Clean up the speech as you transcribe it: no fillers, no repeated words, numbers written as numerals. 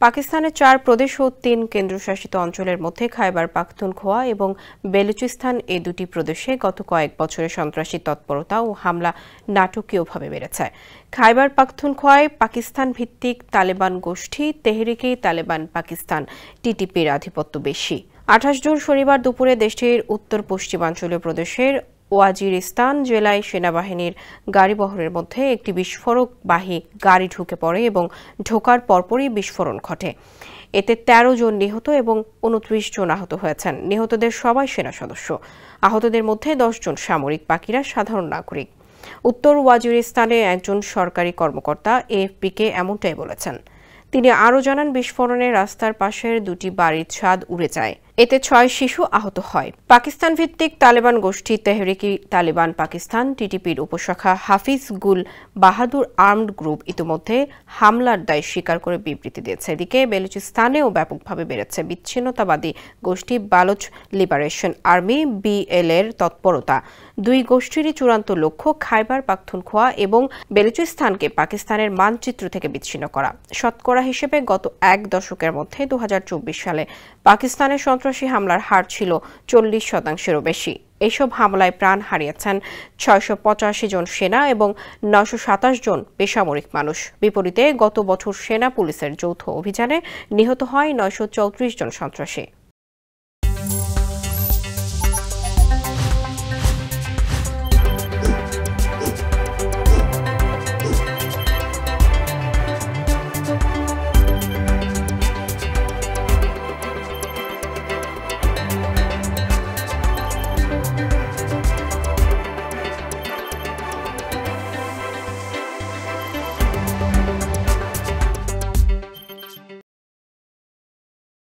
পাকিস্তানের 4 প্রদেশ ও 3 কেন্দ্রশাসিত অঞ্চলের মধ্যে খাইবার পাখতুনখোয়া এবং বেলুচিস্তান এই দুটি প্রদেশে গত কয়েক বছরে সন্ত্রাসী তৎপরতা ও হামলা নাটকীয়ভাবে বেড়েছে। খাইবার পাখতুনখোয়ায় পাকিস্তান ভিত্তিক তালেবান গোষ্ঠী তেহরিক-ই-তালেবান পাকিস্তান টিটিপির আধিপত্য বেশি। 28 জুন শনিবার দুপুরে দেশটির উত্তর পশ্চিমাঞ্চলীয় প্রদেশের ওয়াজিরিস্তান জেলায় সেনাবাহিনীর গাড়িবহরের মধ্যে একটি বিস্ফোরকবাহী গাড়ি ঢুকে পড়ে এবং ঢোকার পরপরই বিস্ফোরণ ঘটে। এতে 13 জন নিহত এবং 29 জন আহত হয়েছেন। নিহতদের সবাই সেনা সদস্য। আহতদের মধ্যে 10 জন সামরিক, বাকিরা সাধারণ নাগরিক। উত্তর ওয়াজিরিস্তানে একজন সরকারি কর্মকর্তা এএফপিকে এমনটাই বলেছেন। তিনি আরও জানান, বিস্ফোরণে রাস্তার পাশের দুটি বাড়ির ছাদ উড়ে যায়। এতে 6 শিশু আহত হয়। পাকিস্তান ভিত্তিক তালেবান গোষ্ঠী তেহরিক-ই-তালেবান পাকিস্তান টিটিপির উপশাখা হাফিজ গুল বাহাদুর আর্মড গ্রুপ ইতিমধ্যে হামলার দায় স্বীকার করে বিবৃতি দিয়েছে। এদিকে বেলুচিস্তানেও ব্যাপকভাবে বেড়েছে বিচ্ছিন্নতাবাদী গোষ্ঠী বালুচ লিবারেশন আর্মি BL এর তৎপরতা। দুই গোষ্ঠীরই চূড়ান্ত লক্ষ্য খাইবার পাখতুনখোয়া এবং বেলুচিস্তানকে পাকিস্তানের মানচিত্র থেকে বিচ্ছিন্ন করা। শতকরা হিসেবে গত এক দশকের মধ্যে 2024 সালে পাকিস্তানের সন্ত্রাসী হামলার হার ছিল 40%-এরও বেশি। এসব হামলায় প্রাণ হারিয়েছেন 685 জন সেনা এবং 927 জন বেসামরিক মানুষ। বিপরীতে গত বছর সেনা পুলিশের যৌথ অভিযানে নিহত হয় 934 জন সন্ত্রাসী।